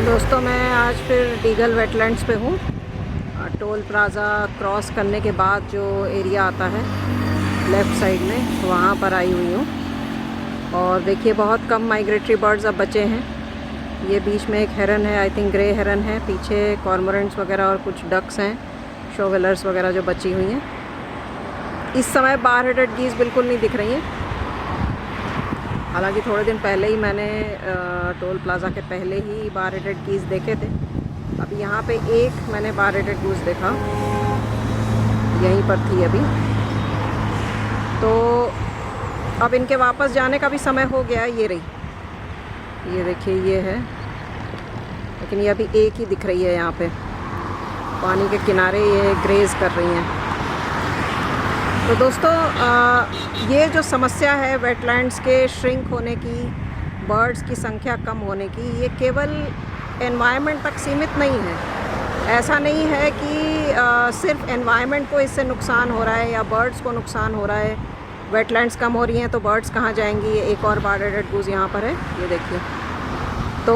दोस्तों मैं आज फिर डीगल वेटलैंड्स पे हूँ। टोल प्लाज़ा क्रॉस करने के बाद जो एरिया आता है लेफ़्ट साइड में, वहाँ पर आई हुई हूँ। और देखिए बहुत कम माइग्रेटरी बर्ड्स अब बचे हैं। ये बीच में एक हेरन है, आई थिंक ग्रे हेरन है, पीछे कॉर्मोरेंट्स वगैरह और कुछ डक्स हैं, शोवेलर्स वगैरह जो बची हुई हैं। इस समय बार हेडेड गीज़ बिल्कुल नहीं दिख रही हैं। हालांकि थोड़े दिन पहले ही मैंने टोल प्लाज़ा के पहले ही बार हेडेड गीज़ देखे थे। अब यहाँ पे एक मैंने बार हेडेड गूस देखा, यहीं पर थी अभी। तो अब इनके वापस जाने का भी समय हो गया है। ये रही, ये देखिए ये है, लेकिन ये अभी एक ही दिख रही है यहाँ पे। पानी के किनारे ये ग्रेज़ कर रही हैं। तो दोस्तों ये जो समस्या है वेटलैंड्स के श्रिंक होने की, बर्ड्स की संख्या कम होने की, ये केवल एनवायरनमेंट तक सीमित नहीं है। ऐसा नहीं है कि सिर्फ एनवायरनमेंट को इससे नुकसान हो रहा है या बर्ड्स को नुकसान हो रहा है। वेटलैंड्स कम हो रही हैं तो बर्ड्स कहाँ जाएंगी। ये एक और बार हेडेड गूस यहाँ पर है, ये देखिए। तो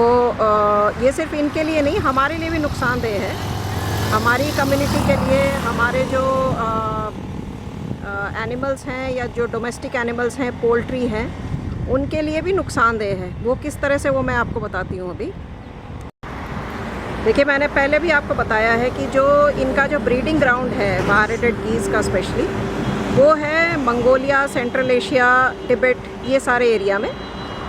ये सिर्फ इनके लिए नहीं, हमारे लिए भी नुकसानदेह है। हमारी कम्युनिटी के लिए, हमारे जो एनिमल्स हैं या जो डोमेस्टिक एनिमल्स हैं, पोल्ट्री हैं, उनके लिए भी नुकसानदेह है। वो किस तरह से, वो मैं आपको बताती हूँ अभी। देखिए मैंने पहले भी आपको बताया है कि जो इनका जो ब्रीडिंग ग्राउंड है बार हेडेड गीज़ का स्पेशली, वो है मंगोलिया, सेंट्रल एशिया, तिब्बत, ये सारे एरिया में।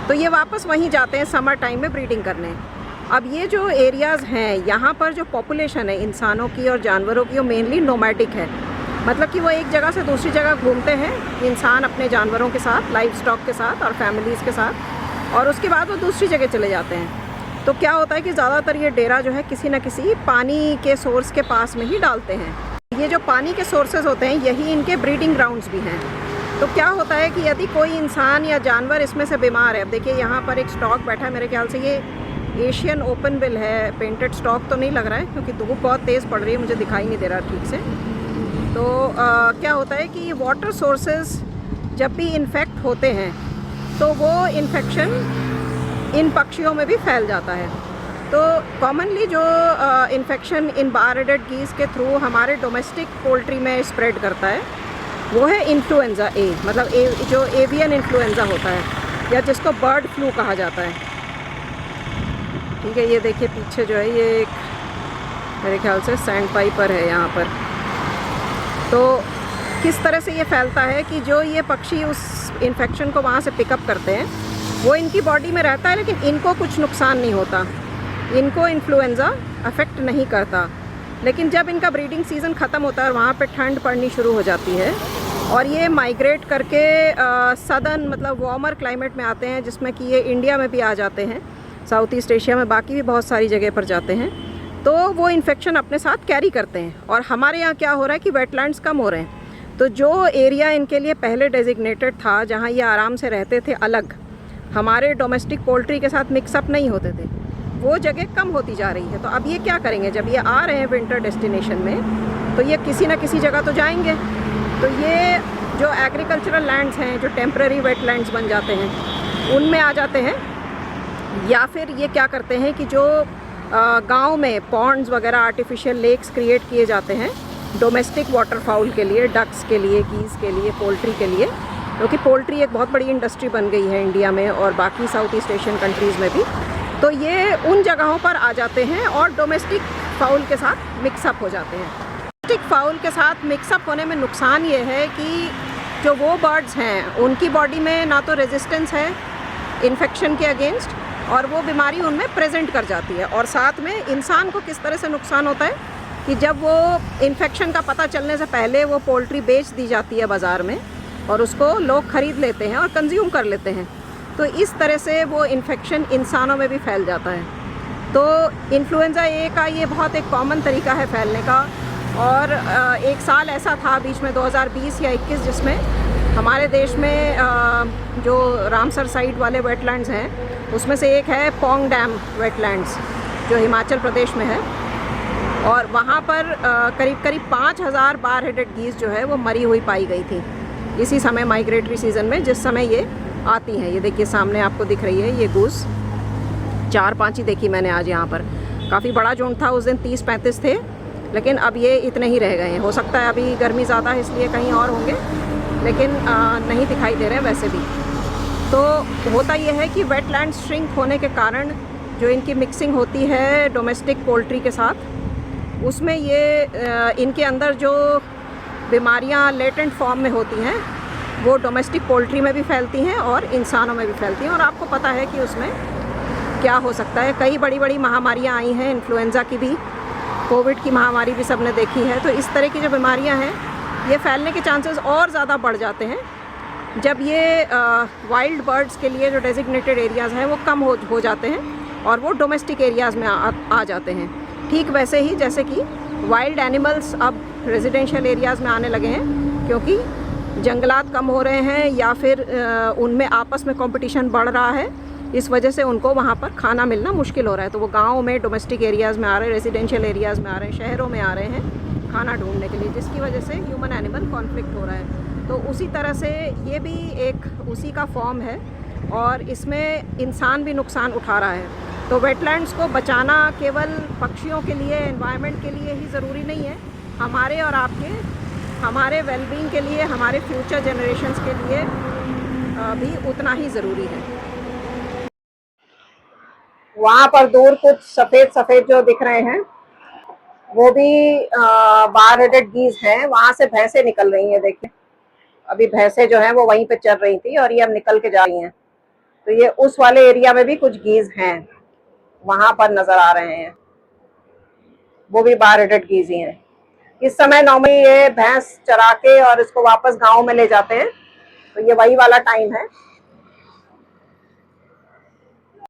तो ये वापस वहीं जाते हैं समर टाइम में ब्रीडिंग करने। अब ये जो एरियाज़ हैं, यहाँ पर जो पॉपुलेशन है इंसानों की और जानवरों की, वो मेनली नोमैडिक है। मतलब कि वो एक जगह से दूसरी जगह घूमते हैं, इंसान अपने जानवरों के साथ, लाइव स्टॉक के साथ और फैमिलीज़ के साथ, और उसके बाद वो दूसरी जगह चले जाते हैं। तो क्या होता है कि ज़्यादातर ये डेरा जो है किसी न किसी पानी के सोर्स के पास में ही डालते हैं। ये जो पानी के सोर्सेज होते हैं, यही इनके ब्रीडिंग ग्राउंड्स भी हैं। तो क्या होता है कि यदि कोई इंसान या जानवर इसमें से बीमार है, अब देखिए यहाँ पर एक स्टॉक बैठा है, मेरे ख्याल से ये एशियन ओपन बिल है, पेंटेड स्टॉक तो नहीं लग रहा है क्योंकि धूप बहुत तेज़ पड़ रही है, मुझे दिखाई नहीं दे रहा ठीक से। तो क्या होता है कि वाटर सोर्सेज जब भी इन्फेक्ट होते हैं तो वो इन्फेक्शन इन पक्षियों में भी फैल जाता है। तो कॉमनली जो infection in bar headed geese के थ्रू हमारे डोमेस्टिक पोल्ट्री में स्प्रेड करता है, वो है इन्फ्लुएंज़ा ए, मतलब जो एवियन इन्फ्लुएंज़ा होता है या जिसको बर्ड फ्लू कहा जाता है। ठीक है, ये देखिए पीछे जो है, ये एक मेरे ख्याल से सैंड पाइपर है यहाँ पर। तो किस तरह से ये फैलता है कि जो ये पक्षी उस इन्फेक्शन को वहाँ से पिकअप करते हैं, वो इनकी बॉडी में रहता है, लेकिन इनको कुछ नुकसान नहीं होता, इनको इन्फ्लुएंज़ा अफेक्ट नहीं करता। लेकिन जब इनका ब्रीडिंग सीज़न ख़त्म होता है और वहाँ पे ठंड पड़नी शुरू हो जाती है और ये माइग्रेट करके सदर्न, मतलब वार्मर क्लाइमेट में आते हैं, जिसमें कि ये इंडिया में भी आ जाते हैं, साउथ ईस्ट एशिया में बाकी भी बहुत सारी जगह पर जाते हैं, तो वो इन्फेक्शन अपने साथ कैरी करते हैं। और हमारे यहाँ क्या हो रहा है कि वेटलैंड्स कम हो रहे हैं, तो जो एरिया इनके लिए पहले डेजिग्नेटेड था, जहाँ ये आराम से रहते थे अलग, हमारे डोमेस्टिक पोल्ट्री के साथ मिक्सअप नहीं होते थे, वो जगह कम होती जा रही है। तो अब ये क्या करेंगे, जब ये आ रहे हैं विंटर डेस्टिनेशन में, तो ये किसी न किसी जगह तो जाएंगे। तो ये जो एग्रीकल्चरल लैंड्स हैं, जो टेम्पररी वेटलैंड्स बन जाते हैं, उनमें आ जाते हैं। या फिर ये क्या करते हैं कि जो गांव में पॉन्ड्स वगैरह, आर्टिफिशियल लेक्स क्रिएट किए जाते हैं डोमेस्टिक वाटर फाउल के लिए, डक्स के लिए, गीज़ के लिए, पोल्ट्री के लिए, क्योंकि पोल्ट्री एक बहुत बड़ी इंडस्ट्री बन गई है इंडिया में और बाकी साउथ ईस्ट एशियन कंट्रीज़ में भी। तो ये उन जगहों पर आ जाते हैं और डोमेस्टिक फाउल के साथ मिक्सअप हो जाते हैं। डोमेस्टिक फाउल के साथ मिक्सअप होने में नुकसान ये है कि जो वो बर्ड्स हैं, उनकी बॉडी में ना तो रेजिस्टेंस है इन्फेक्शन के अगेंस्ट, और वो बीमारी उनमें प्रेजेंट कर जाती है। और साथ में इंसान को किस तरह से नुकसान होता है कि जब वो इन्फेक्शन का पता चलने से पहले वो पोल्ट्री बेच दी जाती है बाज़ार में और उसको लोग ख़रीद लेते हैं और कंज्यूम कर लेते हैं, तो इस तरह से वो इन्फेक्शन इंसानों में भी फैल जाता है। तो इन्फ्लुएंज़ा ए का ये बहुत एक कॉमन तरीका है फैलने का। और एक साल ऐसा था बीच में 2020 या 21, जिसमें हमारे देश में जो रामसर साइट वाले वेटलैंड्स हैं, उसमें से एक है पोंग डैम वेटलैंड्स, जो हिमाचल प्रदेश में है। और वहाँ पर करीब करीब 5000 बार हेडेड गीज़ जो है वो मरी हुई पाई गई थी इसी समय माइग्रेटरी सीज़न में, जिस समय ये आती हैं। ये देखिए सामने आपको दिख रही है ये गूस, 4-5 ही देखी मैंने आज यहाँ पर। काफ़ी बड़ा झुंड था उस दिन, 30-35 थे, लेकिन अब ये इतने ही रह गए हैं। हो सकता है अभी गर्मी ज़्यादा है इसलिए कहीं और होंगे, लेकिन नहीं दिखाई दे रहे हैं वैसे भी। तो होता ये है कि वेटलैंड श्रिंक होने के कारण जो इनकी मिक्सिंग होती है डोमेस्टिक पोल्ट्री के साथ, उसमें ये इनके अंदर जो बीमारियां लेटेंट फॉर्म में होती हैं वो डोमेस्टिक पोल्ट्री में भी फैलती हैं और इंसानों में भी फैलती हैं। और आपको पता है कि उसमें क्या हो सकता है। कई बड़ी बड़ी महामारियां आई हैं, इन्फ्लुएंज़ा की भी, कोविड की महामारी भी सबने देखी है। तो इस तरह की जो बीमारियां हैं ये फैलने के चांसेस और ज़्यादा बढ़ जाते हैं जब ये वाइल्ड बर्ड्स के लिए जो डेजिग्नेटेड एरियाज़ हैं वो कम हो जाते हैं और वो डोमेस्टिक एरियाज़ में आ जाते हैं। ठीक वैसे ही जैसे कि वाइल्ड एनिमल्स अब रेजिडेंशियल एरियाज़ में आने लगे हैं, क्योंकि जंगलात कम हो रहे हैं या फिर उनमें आपस में कंपटीशन बढ़ रहा है, इस वजह से उनको वहाँ पर खाना मिलना मुश्किल हो रहा है। तो वो गाँव में डोमेस्टिक एरियाज़ में आ रहे हैं, रेजिडेंशियल एरियाज़ में आ रहे हैं, शहरों में आ रहे हैं खाना ढूंढने के लिए, जिसकी वजह से ह्यूमन एनिमल कॉन्फ्लिक्ट हो रहा है। तो उसी तरह से ये भी एक उसी का फॉर्म है और इसमें इंसान भी नुकसान उठा रहा है। तो वेटलैंड्स को बचाना केवल पक्षियों के लिए, एनवायरनमेंट के लिए ही ज़रूरी नहीं है, हमारे और आपके, हमारे वेलबींग के लिए, हमारे फ्यूचर जनरेशन्स के लिए भी उतना ही ज़रूरी है। वहाँ पर दूर कुछ सफ़ेद सफ़ेद जो दिख रहे हैं वो भी बार हेडेड गीज हैं। वहाँ से भैंसें निकल रही हैं, देखिए अभी भैंसें जो हैं वो वहीं पे चल रही थी और ये अब निकल के जा रही हैं। तो ये उस वाले एरिया में भी कुछ गीज हैं, वहां पर नजर आ रहे हैं, वो भी बार हेडेड गीज ही हैं। इस समय नॉर्मली ये भैंस चरा के और इसको वापस गांव में ले जाते हैं, तो ये वही वाला टाइम है